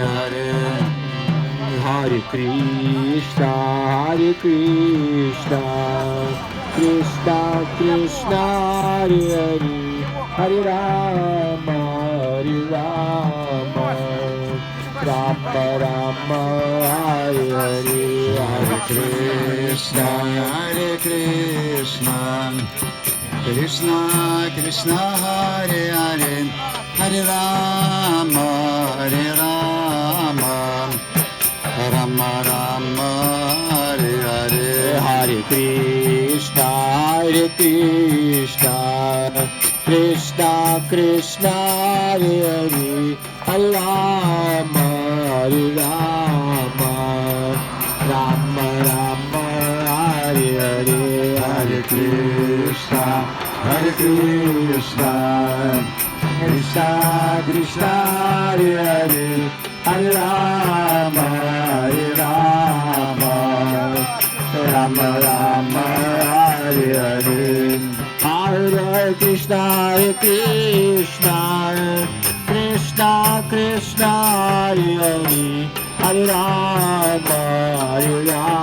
Hare Hare Krishna, Hare Krishna, Krishna Krishna, Hare Hare, Hare Rama, Hare Rama, Rama Rama, Hare Hare, Hare Krishna, Hare Krishna, Krishna Krishna, Hare Hare, Hare Rama, Hare Rama, Rama Rama, Hare Hare. Hare Krishna, Hare Krishna, Krishna Krishna, Hare Hare, Hare Rama, Hare Rama, Rama Rama, Hare Hare, Hare Krishna, Hare Krishna, Krishna Krishna, Hare Hare, Hare Rama, Hare Rama, Rama Rama, Hare Hare. Hare Krishna, Hare Krishna, Krishna Krishna, Hare Hare, Hare Rama, Hare Rama.